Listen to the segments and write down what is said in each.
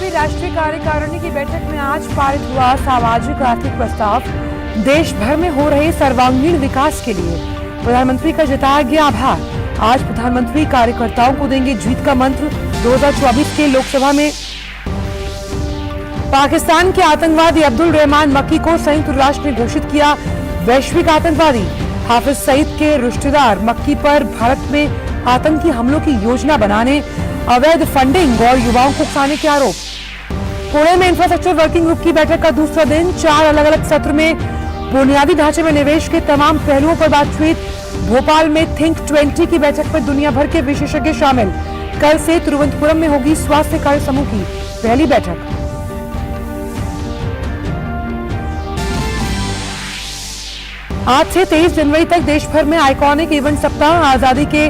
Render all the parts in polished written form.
BJP राष्ट्रीय कार्यकारिणी की बैठक में आज पारित हुआ सामाजिक आर्थिक प्रस्ताव। देश भर में हो रहे सर्वांगीण विकास के लिए प्रधानमंत्री का जताया गया आभार। आज प्रधानमंत्री कार्यकर्ताओं को देंगे जीत का मंत्र। 2024 के लोकसभा में पाकिस्तान के आतंकवादी अब्दुल रहमान मक्की को संयुक्त राष्ट्र ने घोषित किया वैश्विक आतंकवादी। हाफिज सईद के रिश्तेदार मक्की पर भारत में आतंकी हमलों की योजना बनाने, अवैध फंडिंग और युवाओं को उकसाने के आरोप। पुणे में इंफ्रास्ट्रक्चर वर्किंग ग्रुप की बैठक का दूसरा दिन। 4 अलग अलग सत्र में बुनियादी ढांचे में निवेश के तमाम पहलुओं पर बातचीत। भोपाल में थिंक 20 की बैठक पर दुनिया भर के विशेषज्ञ शामिल। कल से तिरुवनंतपुरम में होगी स्वास्थ्य कार्य समूह की पहली बैठक। आज से 23 जनवरी तक देश भर में आइकॉनिक इवेंट सप्ताह। आजादी के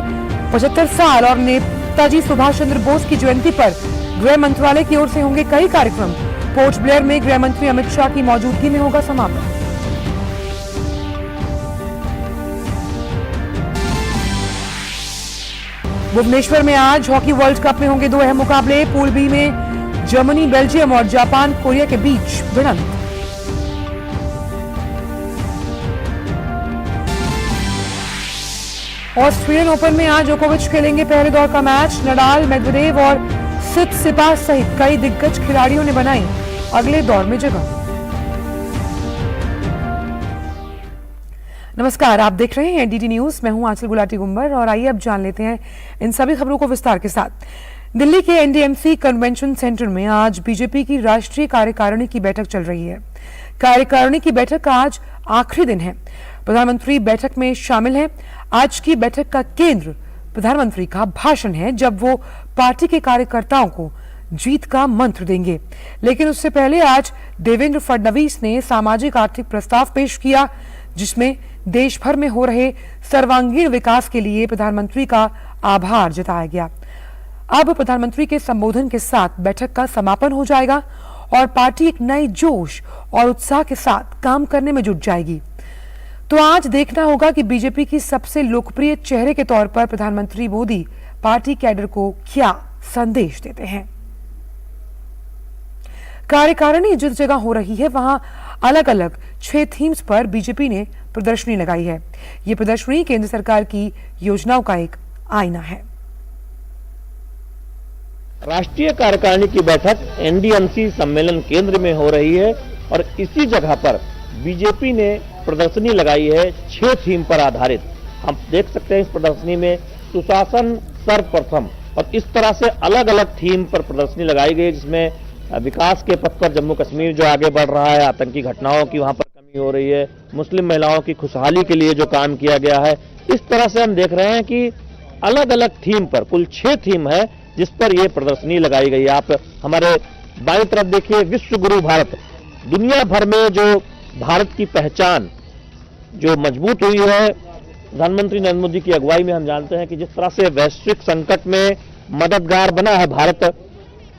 75 साल और नेताजी सुभाष चंद्र बोस की जयंती पर गृह मंत्रालय की ओर से होंगे कई कार्यक्रम। पोर्ट ब्लेयर में गृह मंत्री अमित शाह की मौजूदगी में होगा समापन। भुवनेश्वर में आज हॉकी वर्ल्ड कप में होंगे 2 अहम मुकाबले। पूल बी में जर्मनी, बेल्जियम और जापान कोरिया के बीच भिड़ंत। ऑस्ट्रेलियन ओपन में आज जोकोविच खेलेंगे पहले दौर का मैच। नडाल, मेदवेदेव और सित्सिपास सहित कई दिग्गज खिलाड़ियों ने बनाई अगले दौर में जगह। नमस्कार, आप देख रहे हैं डीडी न्यूज। मैं हूं आंचल गुलाटी गुंबर और आइए अब जान लेते हैं इन सभी खबरों को विस्तार के साथ। दिल्ली के एनडीएमसी कन्वेंशन सेंटर में आज बीजेपी की राष्ट्रीय कार्यकारिणी की बैठक चल रही है। कार्यकारिणी की बैठक का आज आखिरी दिन है। प्रधानमंत्री बैठक में शामिल हैं। आज की बैठक का केंद्र प्रधानमंत्री का भाषण है, जब वो पार्टी के कार्यकर्ताओं को जीत का मंत्र देंगे। लेकिन उससे पहले आज देवेंद्र फडणवीस ने सामाजिक आर्थिक प्रस्ताव पेश किया, जिसमें देश भर में हो रहे सर्वांगीण विकास के लिए प्रधानमंत्री का आभार जताया गया। अब प्रधानमंत्री के संबोधन के साथ बैठक का समापन हो जाएगा और पार्टी एक नए जोश और उत्साह के साथ काम करने में जुट जाएगी। तो आज देखना होगा कि बीजेपी की सबसे लोकप्रिय चेहरे के तौर पर प्रधानमंत्री मोदी पार्टी कैडर को क्या संदेश देते हैं। कार्यकारिणी जिस जगह हो रही है वहां अलग अलग 6 थीम्स पर बीजेपी ने प्रदर्शनी लगाई है। ये प्रदर्शनी केंद्र सरकार की योजनाओं का एक आईना है। राष्ट्रीय कार्यकारिणी की बैठक एनडीएमसी सम्मेलन केंद्र में हो रही है और इसी जगह पर बीजेपी ने प्रदर्शनी लगाई है 6 थीम पर आधारित। हम देख सकते हैं इस प्रदर्शनी में सुशासन सर्वप्रथम, और इस तरह से अलग अलग थीम पर प्रदर्शनी लगाई गई, जिसमें विकास के पथ पर जम्मू कश्मीर जो आगे बढ़ रहा है, आतंकी घटनाओं की वहां पर कमी हो रही है, मुस्लिम महिलाओं की खुशहाली के लिए जो काम किया गया है। इस तरह से हम देख रहे हैं कि अलग अलग थीम पर कुल 6 थीम है जिस पर यह प्रदर्शनी लगाई गई है। आप हमारे बाईं तरफ देखिए, विश्व गुरु भारत। दुनिया भर में जो भारत की पहचान जो मजबूत हुई है प्रधानमंत्री नरेंद्र मोदी की अगुवाई में, हम जानते हैं कि जिस तरह से वैश्विक संकट में मददगार बना है भारत,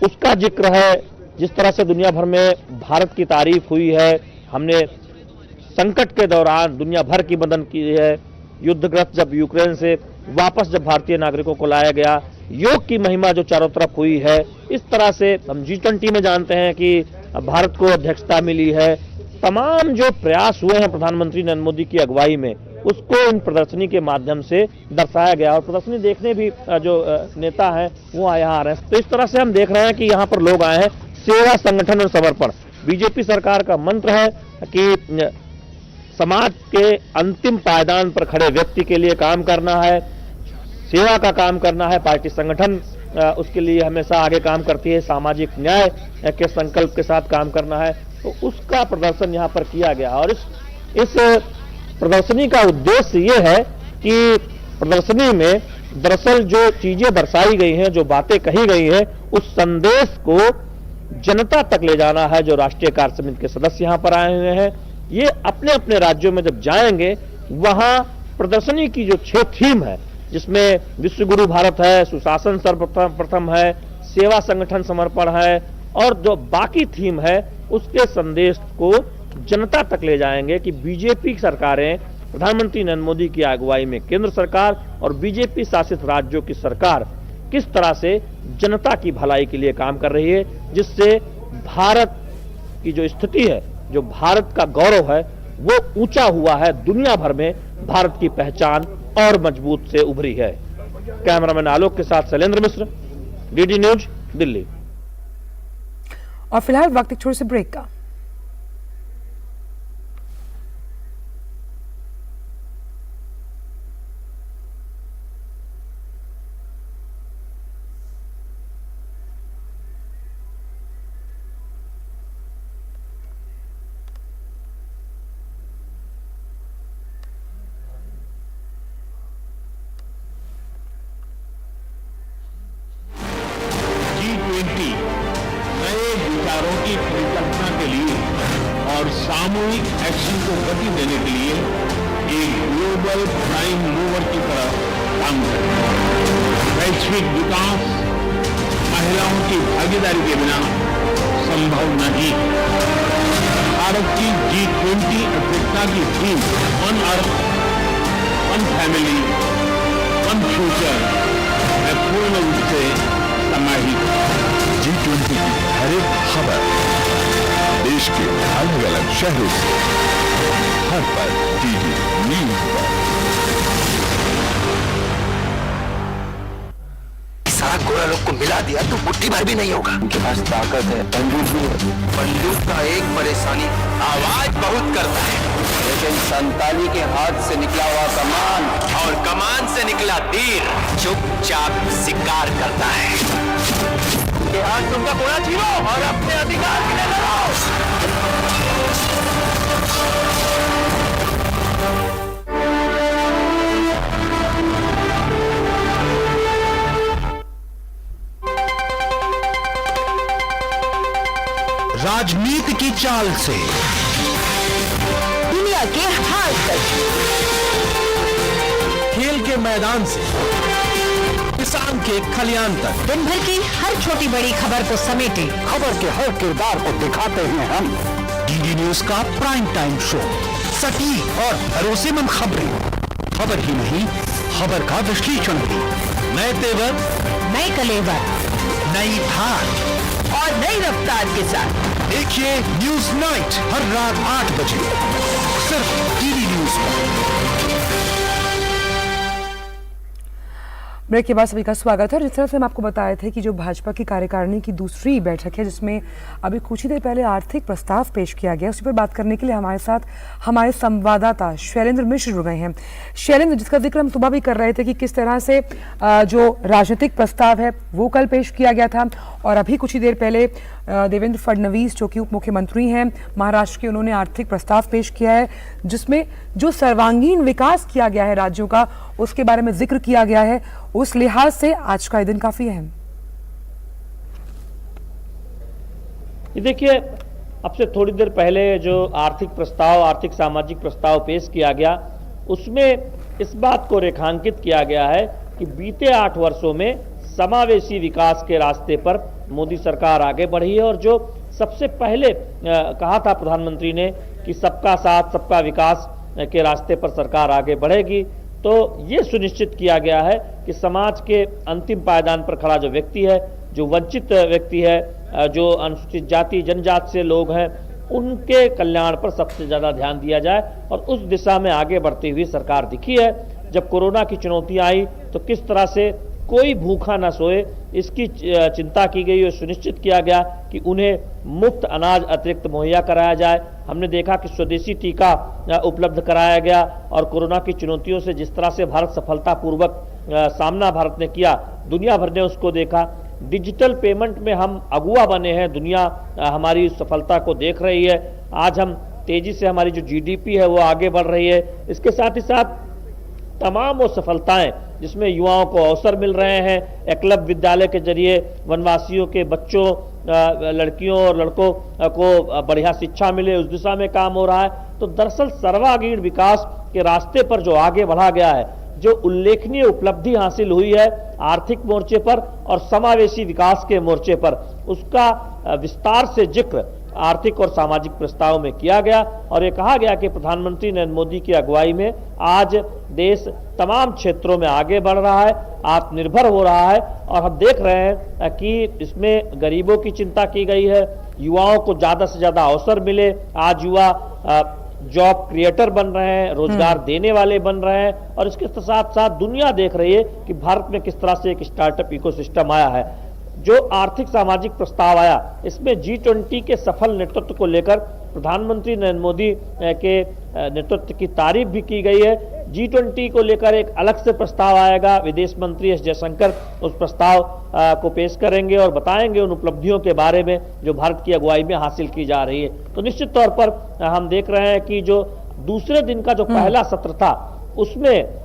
उसका जिक्र है। जिस तरह से दुनिया भर में भारत की तारीफ हुई है, हमने संकट के दौरान दुनिया भर की मदद की है। युद्धग्रस्त जब यूक्रेन से वापस जब भारतीय नागरिकों को लाया गया, योग की महिमा जो चारों तरफ हुई है, इस तरह से हम G20 में जानते हैं कि भारत को अध्यक्षता मिली है। तमाम जो प्रयास हुए हैं प्रधानमंत्री नरेंद्र मोदी की अगुवाई में, उसको इन प्रदर्शनी के माध्यम से दर्शाया गया और प्रदर्शनी देखने भी जो नेता हैं वो यहाँ आ रहे हैं। तो इस तरह से हम देख रहे हैं कि यहाँ पर लोग आए हैं। सेवा, संगठन और समर्पण बीजेपी सरकार का मंत्र है कि समाज के अंतिम पायदान पर खड़े व्यक्ति के लिए काम करना है, सेवा का काम करना है। पार्टी संगठन उसके लिए हमेशा आगे काम करती है, सामाजिक न्याय के संकल्प के साथ काम करना है। तो उसका प्रदर्शन यहाँ पर किया गया और इस प्रदर्शनी का उद्देश्य ये है कि प्रदर्शनी में दरअसल जो चीजें दर्शाई गई हैं, जो बातें कही गई हैं, उस संदेश को जनता तक ले जाना है। जो राष्ट्रीय कार्य समिति के सदस्य यहाँ पर आए हुए हैं, ये अपने अपने राज्यों में जब जाएंगे, वहां प्रदर्शनी की जो 6 थीम है, जिसमें विश्व गुरु भारत है, सुशासन सर्वप्रथम है, सेवा, संगठन, समर्पण है, और जो बाकी थीम है उसके संदेश को जनता तक ले जाएंगे कि बीजेपी सरकारें, प्रधानमंत्री नरेंद्र मोदी की अगुवाई में केंद्र सरकार और बीजेपी शासित राज्यों की सरकार किस तरह से जनता की भलाई के लिए काम कर रही है, जिससे भारत की जो स्थिति है, जो भारत का गौरव है, वो ऊंचा हुआ है। दुनिया भर में भारत की पहचान और मजबूत से उभरी है। कैमरामैन आलोक के साथ शैलेंद्र मिश्र, डीडी न्यूज, दिल्ली। और फिलहाल वक्त एक छोटे से ब्रेक का। नए विचारों की परिकल्पना के लिए और सामूहिक एक्शन को गति देने के लिए एक ग्लोबल प्राइम मूवर की तरह काम करें। वैश्विक विकास महिलाओं की भागीदारी के बिना संभव नहीं। भारत की G20 अध्यक्षता की theme one earth, one family, one future है पूर्ण रूप से समाहित। G20 की हर एक खबर देश के अलग अलग शहरों से हर पल डीडी न्यूज पर। सारा गोरा लोग को मिला दिया तो मुट्ठी भर भी नहीं होगा। उनके पास ताकत है, बंदूक भी है। बंदूक का एक परेशानी आवाज बहुत करता है, लेकिन संताली के हाथ से निकला हुआ कमान और कमान से निकला तीर चुपचाप शिकार करता है। कि आज तुमका घोड़ा छीनो और अपने अधिकार के लिए लड़ो। राजनीति की चाल से दुनिया के हाल तक, खेल के मैदान से किसान के खलियान तक, दिन भर की हर छोटी बड़ी खबर को समेटे खबर के हर किरदार को दिखाते हैं हम। डीडी न्यूज का प्राइम टाइम शो, सटीक और भरोसेमंद खबरें, खबर ही नहीं खबर का विश्लेषण भी, नए तेवर, नए कलेवर, नई धार और नई रफ्तार के साथ देखिए न्यूज नाइट हर रात 8 बजे सिर्फ डीडी न्यूज पर। ब्रेक के बाद सभी का स्वागत है। जिस तरह से हम आपको बताए थे कि जो भाजपा की कार्यकारिणी की दूसरी बैठक है, जिसमें अभी कुछ ही देर पहले आर्थिक प्रस्ताव पेश किया गया, उसी पर बात करने के लिए हमारे साथ हमारे संवाददाता शैलेंद्र मिश्र जुड़ गए हैं। शैलेंद्र, जिसका जिक्र हम सुबह भी कर रहे थे कि किस तरह से जो राजनीतिक प्रस्ताव है वो कल पेश किया गया था, और अभी कुछ ही देर पहले देवेंद्र फडणवीस जो कि उप मुख्यमंत्री हैं महाराष्ट्र के, उन्होंने आर्थिक प्रस्ताव पेश किया है, जिसमें जो सर्वांगीण विकास किया गया है राज्यों का, उसके बारे में जिक्र किया गया है। उस लिहाज से आज का दिन काफी अहम। देखिए, अब से थोड़ी देर पहले जो आर्थिक प्रस्ताव, आर्थिक सामाजिक प्रस्ताव पेश किया गया, उसमें इस बात को रेखांकित किया गया है कि बीते 8 वर्षों में समावेशी विकास के रास्ते पर मोदी सरकार आगे बढ़ी है, और जो सबसे पहले कहा था प्रधानमंत्री ने कि सबका साथ सबका विकास के रास्ते पर सरकार आगे बढ़ेगी, तो ये सुनिश्चित किया गया है कि समाज के अंतिम पायदान पर खड़ा जो व्यक्ति है, जो वंचित व्यक्ति है, जो अनुसूचित जाति जनजाति से लोग हैं, उनके कल्याण पर सबसे ज़्यादा ध्यान दिया जाए, और उस दिशा में आगे बढ़ती हुई सरकार दिखी है। जब कोरोना की चुनौती आई तो किस तरह से कोई भूखा न सोए, इसकी चिंता की गई और सुनिश्चित किया गया कि उन्हें मुफ्त अनाज अतिरिक्त मुहैया कराया जाए। हमने देखा कि स्वदेशी टीका उपलब्ध कराया गया, और कोरोना की चुनौतियों से जिस तरह से भारत सफलतापूर्वक सामना भारत ने किया, दुनिया भर ने उसको देखा। डिजिटल पेमेंट में हम अगुआ बने हैं, दुनिया हमारी सफलता को देख रही है। आज हम तेजी से, हमारी जो जीडीपी है वो आगे बढ़ रही है। इसके साथ ही साथ तमाम वो सफलताएं जिसमें युवाओं को अवसर मिल रहे हैं, एकलव्य विद्यालय के जरिए वनवासियों के बच्चों, लड़कियों और लड़कों को बढ़िया शिक्षा मिले, उस दिशा में काम हो रहा है। तो दरअसल सर्वांगीण विकास के रास्ते पर जो आगे बढ़ा गया है, जो उल्लेखनीय उपलब्धि हासिल हुई है आर्थिक मोर्चे पर और समावेशी विकास के मोर्चे पर, उसका विस्तार से जिक्र आर्थिक और सामाजिक प्रस्ताव में किया गया और ये कहा गया कि प्रधानमंत्री नरेंद्र मोदी की अगुवाई में आज देश तमाम क्षेत्रों में आगे बढ़ रहा है, आत्मनिर्भर हो रहा है और हम देख रहे हैं कि इसमें गरीबों की चिंता की गई है, युवाओं को ज्यादा से ज्यादा अवसर मिले। आज युवा जॉब क्रिएटर बन रहे हैं, रोजगार देने वाले बन रहे हैं और इसके साथ साथ दुनिया देख रही है कि भारत में किस तरह से एक स्टार्टअप इकोसिस्टम आया है। जो आर्थिक सामाजिक प्रस्ताव आया इसमें G20 के सफल नेतृत्व को लेकर प्रधानमंत्री नरेंद्र मोदी के नेतृत्व की तारीफ भी की गई है। G20 को लेकर एक अलग से प्रस्ताव आएगा, विदेश मंत्री एस जयशंकर उस प्रस्ताव को पेश करेंगे और बताएंगे उन उपलब्धियों के बारे में जो भारत की अगुवाई में हासिल की जा रही है। तो निश्चित तौर पर हम देख रहे हैं कि जो दूसरे दिन का जो पहला सत्र था उसमें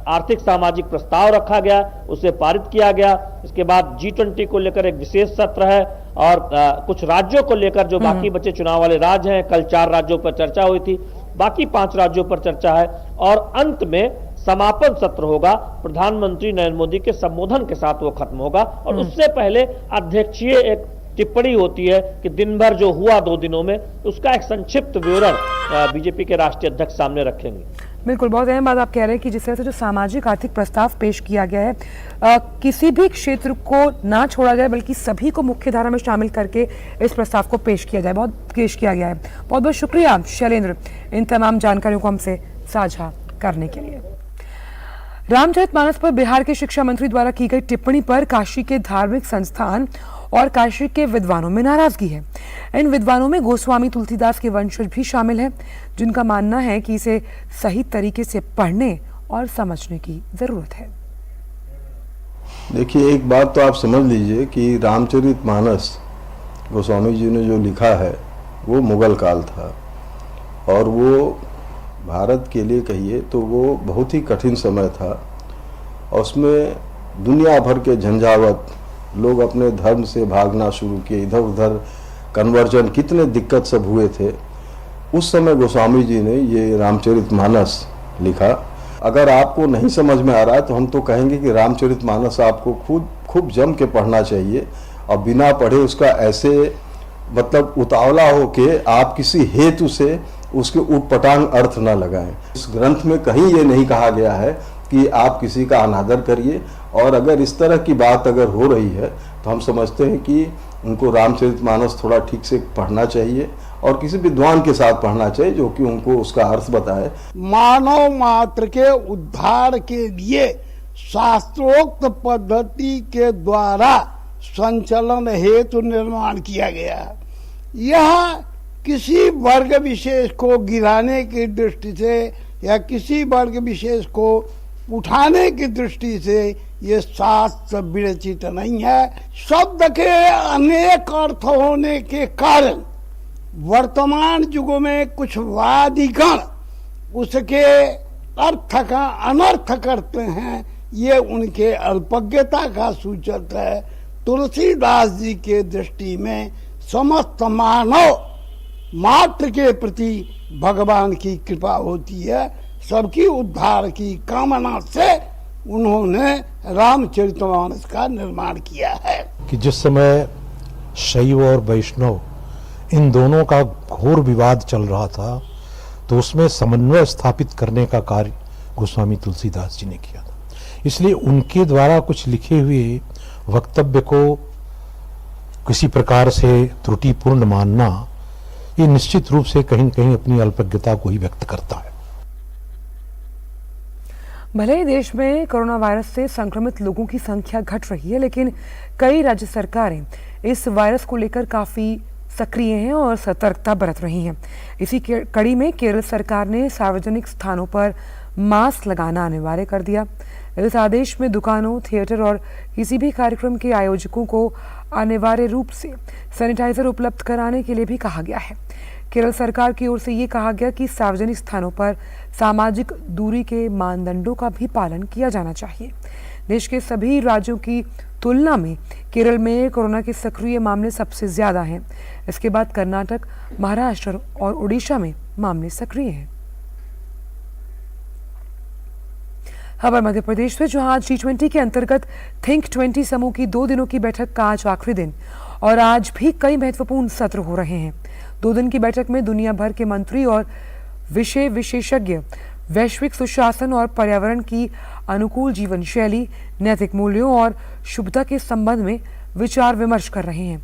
आर्थिक सामाजिक प्रस्ताव रखा गया, उसे पारित किया गया। इसके बाद G20 को लेकर एक विशेष सत्र है और कुछ राज्यों को लेकर जो बाकी बचे चुनाव वाले राज्य हैं, कल 4 राज्यों पर चर्चा हुई थी, बाकी 5 राज्यों पर चर्चा है और अंत में समापन सत्र होगा। प्रधानमंत्री नरेंद्र मोदी के संबोधन के साथ वो खत्म होगा और उससे पहले अध्यक्षीय एक टिप्पणी होती है कि दिन भर जो हुआ 2 दिनों में, उसका एक संक्षिप्त विवरण बीजेपी के राष्ट्रीय अध्यक्ष सामने रखेंगे। बिल्कुल, बहुत अहम बात आप कह रहे हैं कि जिस तरह से जो सामाजिक आर्थिक प्रस्ताव पेश किया गया है, किसी भी क्षेत्र को ना छोड़ा जाए बल्कि सभी को मुख्य धारा में शामिल करके इस प्रस्ताव को पेश किया जाए, पेश किया गया है। बहुत बहुत शुक्रिया शैलेंद्र इन तमाम जानकारियों को हमसे साझा करने के लिए। रामचरितमानस पर बिहार के शिक्षा मंत्री द्वारा की गई टिप्पणी पर काशी के धार्मिक संस्थान और काशी के विद्वानों में नाराजगी है। इन विद्वानों में गोस्वामी तुलसीदास के वंशज भी शामिल हैं, जिनका मानना है कि इसे सही तरीके से पढ़ने और समझने की जरूरत है। देखिए, एक बात तो आप समझ लीजिए कि रामचरितमानस गोस्वामी जी ने जो लिखा है वो मुगल काल था और वो भारत के लिए कहिए तो वो बहुत ही कठिन समय था और उसमें दुनिया भर के झंझावत, लोग अपने धर्म से भागना शुरू किए, इधर उधर कन्वर्जन, कितने दिक्कत सब हुए थे। उस समय गोस्वामी जी ने ये रामचरितमानस लिखा। अगर आपको नहीं समझ में आ रहा है तो हम तो कहेंगे कि रामचरितमानस आपको खूब जम के पढ़ना चाहिए और बिना पढ़े उसका ऐसे मतलब उतावला हो के आप किसी हेतु से उसके उटपटांग अर्थ न लगाएं। इस ग्रंथ में कहीं ये नहीं कहा गया है कि आप किसी का अनादर करिए और अगर इस तरह की बात अगर हो रही है तो हम समझते हैं कि उनको रामचरितमानस थोड़ा ठीक से पढ़ना चाहिए और किसी विद्वान के साथ पढ़ना चाहिए जो कि उनको उसका अर्थ बताए। मानव मात्र के उद्धार के लिए शास्त्रोक्त पद्धति के द्वारा संचलन हेतु निर्माण किया गया है। यह किसी वर्ग विशेष को गिराने की दृष्टि से या किसी वर्ग विशेष को उठाने की दृष्टि से ये शास्त्र विरचित नहीं है। शब्द के अनेक अर्थ होने के कारण वर्तमान युग में कुछ वादिगण उसके अर्थ का अनर्थ करते हैं, ये उनके अल्पज्ञता का सूचक है। तुलसीदास जी के दृष्टि में समस्त मानव मात्र के प्रति भगवान की कृपा होती है, सबकी उद्धार की कामना से उन्होंने रामचरितमानस का निर्माण किया है। कि जिस समय शैव और वैष्णव इन दोनों का घोर विवाद चल रहा था तो उसमें समन्वय स्थापित करने का कार्य गोस्वामी तुलसीदास जी ने किया था। इसलिए उनके द्वारा कुछ लिखे हुए वक्तव्य को किसी प्रकार से त्रुटिपूर्ण मानना ये निश्चित रूप से कहीं कहीं अपनी अल्पज्ञता को ही व्यक्त करता है। भले ही देश में कोरोना वायरस से संक्रमित लोगों की संख्या घट रही है, लेकिन कई राज्य सरकारें इस वायरस को लेकर काफी सक्रिय हैं और सतर्कता बरत रही हैं। इसी कड़ी में केरल सरकार ने सार्वजनिक स्थानों पर मास्क लगाना अनिवार्य कर दिया। इस आदेश में दुकानों, थिएटर और किसी भी कार्यक्रम के आयोजकों को अनिवार्य रूप से सैनिटाइजर उपलब्ध कराने के लिए भी कहा गया है। केरल सरकार की ओर से ये कहा गया कि सार्वजनिक स्थानों पर सामाजिक दूरी के मानदंडों का भी पालन किया जाना चाहिए। देश के सभी राज्यों की तुलना में केरल में कोरोना के सक्रिय मामले सबसे ज्यादा हैं। इसके बाद कर्नाटक, महाराष्ट्र और उड़ीसा में मामले सक्रिय हैं। खबर मध्य प्रदेश से, जहां आज G20 के अंतर्गत थिंक 20 समूह की 2 दिनों की बैठक का आज आखिरी दिन और आज भी कई महत्वपूर्ण सत्र हो रहे हैं। 2 दिन की बैठक में दुनिया भर के मंत्री और विषय विशेषज्ञ वैश्विक सुशासन और पर्यावरण की अनुकूल जीवन शैली, नैतिक मूल्यों और शुभता के संबंध में विचार विमर्श कर रहे हैं।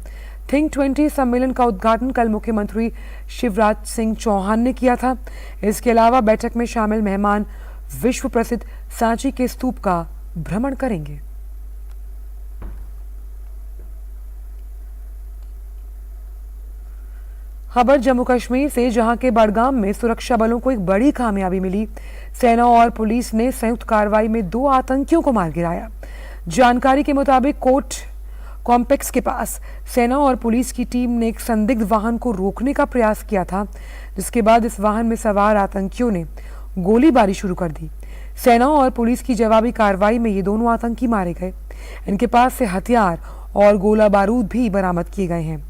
थिंक 20 सम्मेलन का उद्घाटन कल मुख्यमंत्री शिवराज सिंह चौहान ने किया था। इसके अलावा बैठक में शामिल मेहमान विश्व प्रसिद्ध सांची के स्तूप का भ्रमण करेंगे। खबर जम्मू कश्मीर से, जहां के बडगाम में सुरक्षा बलों को एक बड़ी कामयाबी मिली। सेना और पुलिस ने संयुक्त कार्रवाई में 2 आतंकियों को मार गिराया। जानकारी के मुताबिक कोट कॉम्प्लेक्स के पास सेना और पुलिस की टीम ने एक संदिग्ध वाहन को रोकने का प्रयास किया था, जिसके बाद इस वाहन में सवार आतंकियों ने गोलीबारी शुरू कर दी। सेना और पुलिस की जवाबी कार्रवाई में ये दोनों आतंकी मारे गए। इनके पास से हथियार और गोला बारूद भी बरामद किए गए हैं।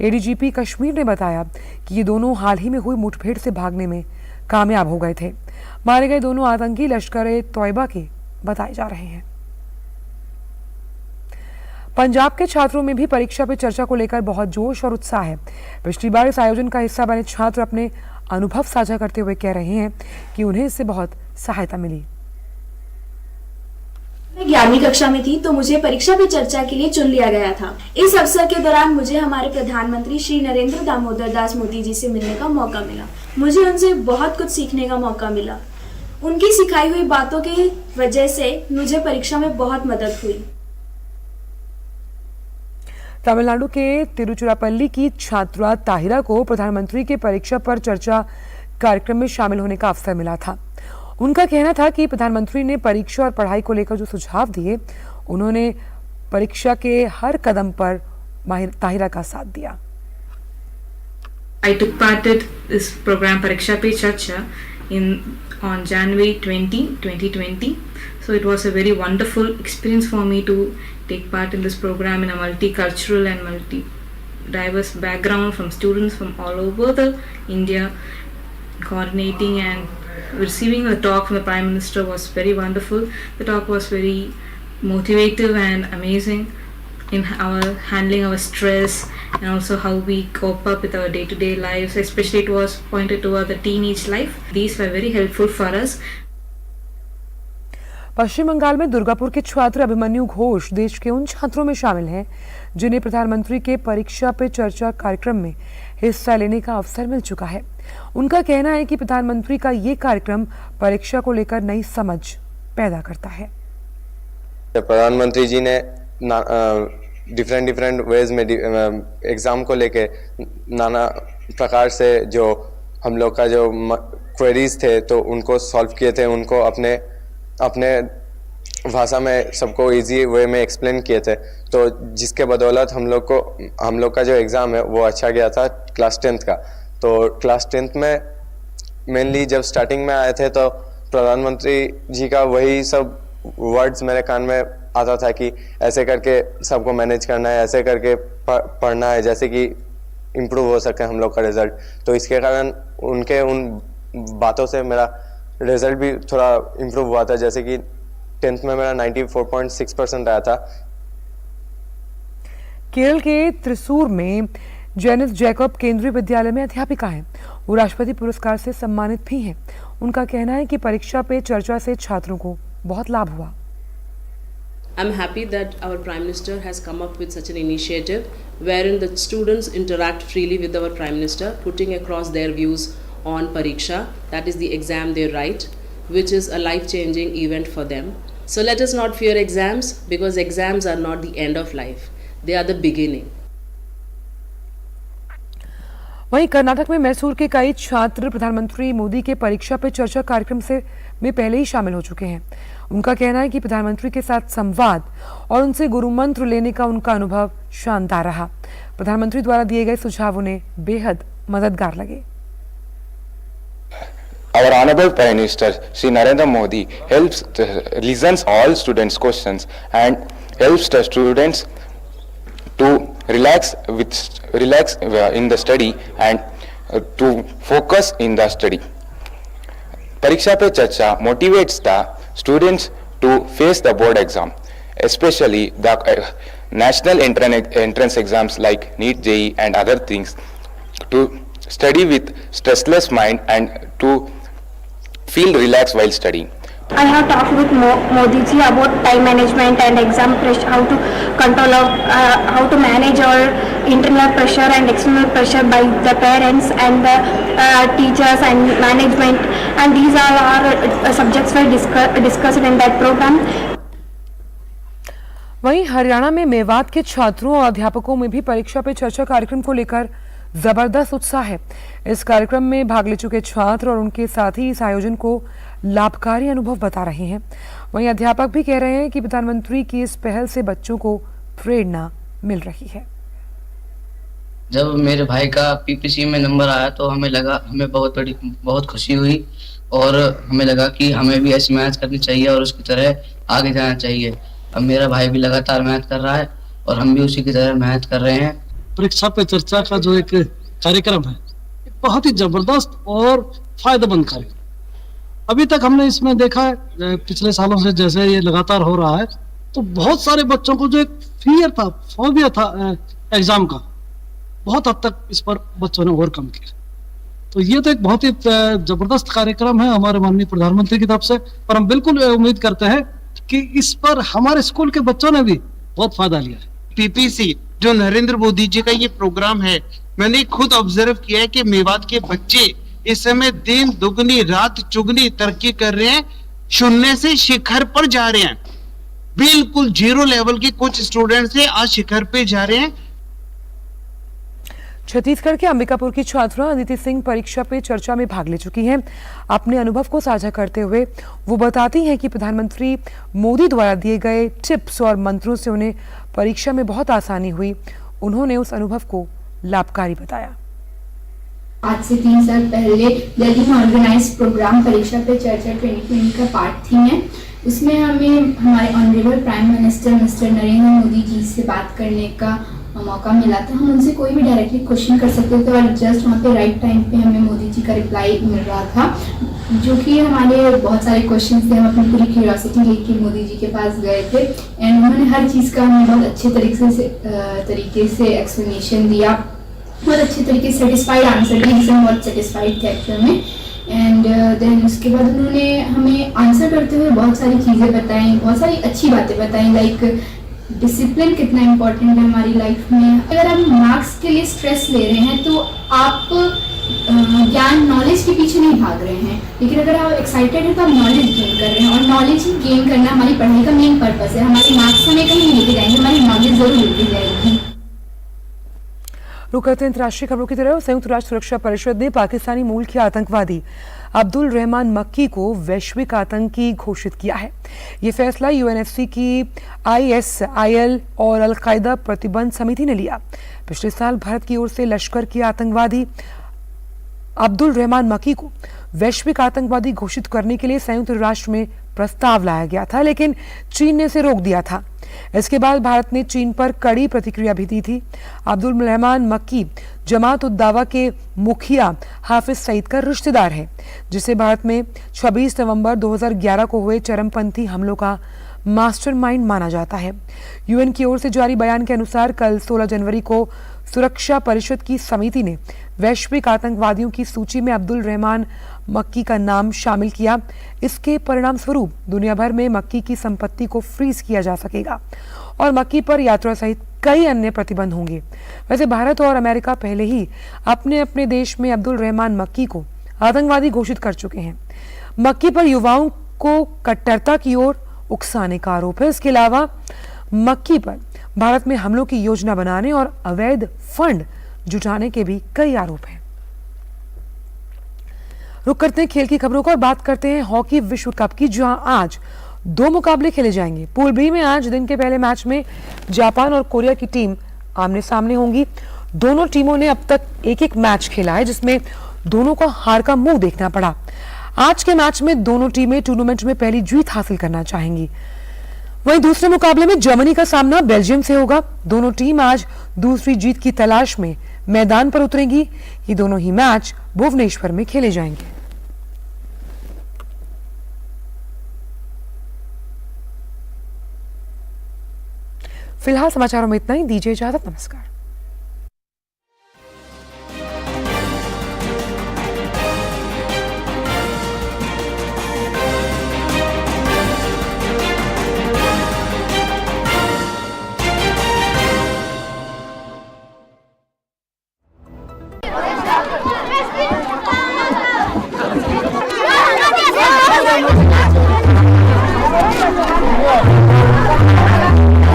एडीजीपी कश्मीर ने बताया कि ये दोनों हाल ही में हुई मुठभेड़ से भागने में कामयाब हो गए थे। मारे गए दोनों आतंकी लश्कर-ए-तौयबा के बताए जा रहे हैं। पंजाब के छात्रों में भी परीक्षा पे चर्चा को लेकर बहुत जोश और उत्साह है। पिछली बार इस आयोजन का हिस्सा बने छात्र अपने अनुभव साझा करते हुए कह रहे हैं कि उन्हें इससे बहुत सहायता मिली। मैं 11वीं कक्षा में थी तो मुझे परीक्षा पे चर्चा के लिए चुन लिया गया था। इस अवसर के दौरान मुझे हमारे प्रधानमंत्री श्री नरेंद्र दामोदर दास मोदी जी से मिलने का मौका मिला। मुझे उनसे बहुत कुछ सीखने का मौका मिला। उनकी सिखाई हुई बातों की वजह से मुझे परीक्षा में बहुत मदद हुई। तमिलनाडु के तिरुचिरापल्ली की छात्रा ताहिरा को प्रधानमंत्री के परीक्षा पर चर्चा कार्यक्रम में शामिल होने का अवसर मिला था। उनका कहना था कि प्रधानमंत्री ने परीक्षा और पढ़ाई को लेकर जो सुझाव दिए, उन्होंने परीक्षा के हर कदम पर ताहिरा का साथ दिया। I took part in this program Pariksha Pe Charcha on January 20, 2020. So it was a very wonderful experience for me to take part in this program in a multicultural and multi-diverse background from students from all over the India. Coordinating and receiving the talk from the Prime Minister was very wonderful. The talk was very motivative and amazing in our handling our stress and also how we cope up with our day-to-day lives. Especially it was pointed toward the teenage life. These were very helpful for us. पश्चिम बंगाल में दुर्गापुर के छात्र अभिमन्यु घोष देश के उन छात्रों में शामिल हैं जिन्हें प्रधानमंत्री के परीक्षा पे चर्चा कार्यक्रम में हिस्सा लेने का अवसर मिल चुका है। उनका कहना है कि प्रधानमंत्री का ये कार्यक्रम परीक्षा को लेकर नई समझ पैदा करता है। प्रधानमंत्री जी ने डिफरेंट वेज में एग्जाम को लेके नाना प्रकार से जो हम लोग का जो क्वेरीज थे तो उनको सॉल्व किए थे, उनको अपने भाषा में सबको इजी वे में एक्सप्लेन किए थे, तो जिसके बदौलत हम लोग का जो एग्ज़ाम है वो अच्छा गया था क्लास 10th का। तो क्लास 10th में मेनली जब स्टार्टिंग में आए थे तो प्रधानमंत्री जी का वही सब वर्ड्स मेरे कान में आता था कि ऐसे करके सबको मैनेज करना है, ऐसे करके पढ़ना है, जैसे कि इम्प्रूव हो सके हम लोग का रिजल्ट। तो इसके कारण उनके उन बातों से मेरा रिजल्ट भी थोड़ा इम्प्रूव हुआ था, जैसे कि 10th में मेरा 94.6% आया था। केरल के त्रिसूर में जेनिस जैकब केंद्रीय विद्यालय में अध्यापिका हैं। वो राष्ट्रपति पुरस्कार से सम्मानित भी हैं। उनका कहना है कि परीक्षा पे चर्चा से छात्रों को बहुत लाभ हुआ। I'm happy that our Prime Minister has come up with such an initiative wherein the students interact freely with our Prime Minister, putting across their views on Pariksha, that is the exam they write, which is a life-changing event for them. So let us not fear exams, because exams are not the end of life. They are the beginning. वहीं कर्नाटक में मैसूर के कई छात्र प्रधानमंत्री मोदी के परीक्षा पे चर्चा कार्यक्रम में पहले ही शामिल हो चुके हैं। उनका कहना है कि प्रधानमंत्री के साथ संवाद और उनसे गुरु मंत्र लेने का उनका अनुभव शानदार रहा। प्रधानमंत्री द्वारा दिए गए सुझाव उन्हें बेहद मददगार लगे। Our Honorable Prime Minister Shri Narendra Modi listens all students' questions and helps the students to relax in the study and to focus in the study. Pariksha Pe Charcha motivates the students to face the board exam, especially national entrance exams like NEET, JEE and other things, to study with stressless mind and to feel relaxed while studying. I have talked with Modi ji about time management and exam pressure, how to control how to manage our internal pressure and external pressure by the parents and the teachers and management, and these all are subjects were discussed in that program. वहीं हरियाणा में मेवात के छात्रों और अध्यापकों में भी परीक्षा पे चर्चा कार्यक्रम को लेकर जबरदस्त उत्साह है। इस कार्यक्रम में भाग ले चुके छात्र और उनके साथी इस आयोजन को लाभकारी अनुभव बता रहे हैं। वहीं अध्यापक भी कह रहे हैं कि प्रधानमंत्री की इस पहल से बच्चों को प्रेरणा मिल रही है। जब मेरे भाई का पीपीसी में नंबर आया तो हमें बहुत खुशी हुई और हमें लगा कि हमें भी ऐसी मेहनत करनी चाहिए और उसकी तरह आगे जाना चाहिए। अब मेरा भाई भी लगातार मेहनत कर रहा है और हम भी उसी की तरह मेहनत कर रहे हैं। परीक्षा पे चर्चा का जो एक कार्यक्रम है बहुत ही जबरदस्त और फायदेमंद कार्यक्रम। अभी तक हमने इसमें देखा है पिछले सालों से जैसे ये लगातार हो रहा है तो बहुत सारे बच्चों को जो एक फियर था, फोबिया था एग्जाम का, बहुत हद तक इस पर बच्चों ने ओवरकम किया। तो ये तो एक बहुत ही जबरदस्त कार्यक्रम है हमारे माननीय प्रधानमंत्री की तरफ से, और हम बिल्कुल उम्मीद करते हैं कि इस पर हमारे स्कूल के बच्चों ने भी बहुत फायदा लिया है। पीपीसी जो नरेंद्र मोदी जी का ये प्रोग्राम है, मैंने खुद ऑब्जर्व किया है कि मेवात के बच्चे इस समय दिन दुगनी रात चुगनी तरक्की कर रहे हैं, शून्य से शिखर पर जा रहे हैं। बिल्कुल जीरो लेवल के कुछ स्टूडेंट्स से आज शिखर पे जा रहे हैं। छत्तीसगढ़ के अंबिकापुर की छात्रा अदिति सिंह परीक्षा पे चर्चा में भाग ले चुकी हैं। अपने अनुभव को साझा करते हुए वो बताती हैं कि प्रधानमंत्री मोदी द्वारा दिए गए टिप्स और मंत्रों से उन्हें परीक्षा में बहुत आसानी हुई। उन्होंने उस अनुभव को लाभकारी बताया। आज से 3 साल पहले दिल्ली में ऑर्गेनाइज प्रोग्राम परीक्षा पे चर्चा 2020 का पार्ट थी है। उसमें हमें हमारे honourable prime minister mister Narendra Modi ji से बात करने का मौका मिला था। हम उनसे कोई भी डायरेक्टली क्वेश्चन कर सकते थे और जस्ट वहाँ पे राइट टाइम पे हमें मोदी जी का रिप्लाई मिल रहा था, जो कि हमारे बहुत सारे क्वेश्चन थे। हम अपनी पूरी क्यूरियोसिटी लेके मोदी जी के पास गए थे एंड उन्होंने हर चीज़ का हमें बहुत अच्छे तरीके से एक्सप्लेनेशन दिया, बहुत अच्छे तरीके से सेटिस्फाइड आंसर दिया, जिससे हम बहुत सेटिस्फाइड थे एक्चुअल में। एंड देन उसके बाद उन्होंने हमें आंसर करते हुए बहुत सारी चीज़ें बताई, बहुत सारी अच्छी बातें बताई, लाइक डिसिप्लिन कितना इम्पोर्टेंट है हमारी लाइफ में। अगर आप मार्क्स के लिए स्ट्रेस ले रहे हैं तो आप ज्ञान नॉलेज के पीछे नहीं भाग रहे हैं, लेकिन अगर आप एक्साइटेड हैं तो आप नॉलेज गेन कर रहे हैं, और नॉलेज गेन करना हमारी पढ़ाई का मेन पर्पस है। हमारे मार्क्स हमें कहीं नहीं लेके जाएंगे, हमारी नॉलेज जरूर लेके जाएगी। रुक करते हैं अंतर्राष्ट्रीय खबरों की तरफ। संयुक्त राष्ट्र सुरक्षा परिषद ने पाकिस्तानी मूल के आतंकवादी अब्दुल रहमान मक्की को वैश्विक आतंकी घोषित किया है। ये फैसला यूएनएससी की ISIL और अल कायदा प्रतिबंध समिति ने लिया। पिछले साल भारत की ओर से लश्कर के आतंकवादी अब्दुल रहमान मक्की को वैश्विक आतंकवादी घोषित करने के लिए संयुक्त राष्ट्र में प्रस्ताव लाया गया था, लेकिन चीन ने इसे रोक दिया था। इसके बाद भारत ने चीन पर कड़ी प्रतिक्रिया भी दी थी। अब्दुल रहमान मक्की जमात उद दावा के मुखिया हाफिज सईद का रिश्तेदार है, जिसे भारत में 26 नवंबर 2011 को हुए चरमपंथी हमलों का मास्टरमाइंड माना जाता है। यूएन की ओर से जारी बयान के अनुसार कल 16 जनवरी को सुरक्षा परिषद की समिति ने वैश्विक आतंकवादियों की सूची में अब्दुल रहमान मक्की का नाम शामिल किया। इसके परिणाम स्वरूप दुनिया भर में मक्की की संपत्ति को फ्रीज किया जा सकेगा और मक्की पर यात्रा सहित कई अन्य प्रतिबंध होंगे। वैसे भारत और अमेरिका पहले ही अपने अपने देश में अब्दुल रहमान मक्की को आतंकवादी घोषित कर चुके हैं। मक्की पर युवाओं को कट्टरता की ओर उकसाने का आरोप है। इसके अलावा मक्की पर भारत में हमलों की योजना बनाने और अवैध फंड जुटाने के भी कई आरोप हैं। रुक करते हैं खेल की खबरों को और बात करते हैं हॉकी विश्व कप की, जहां आज 2 मुकाबले खेले जाएंगे। पूल बी में आज दिन के पहले मैच में जापान और कोरिया की टीम आमने सामने होंगी। दोनों टीमों ने अब तक एक मैच खेला है, जिसमें दोनों को हार का मुंह देखना पड़ा। आज के मैच में दोनों टीमें टूर्नामेंट में पहली जीत हासिल करना चाहेंगी। वहीं दूसरे मुकाबले में जर्मनी का सामना बेल्जियम से होगा। दोनों टीम आज दूसरी जीत की तलाश में मैदान पर उतरेंगी। ये दोनों ही मैच भुवनेश्वर में खेले जाएंगे। फिलहाल समाचारों में इतना ही, दीजिए इजाजत, नमस्कार।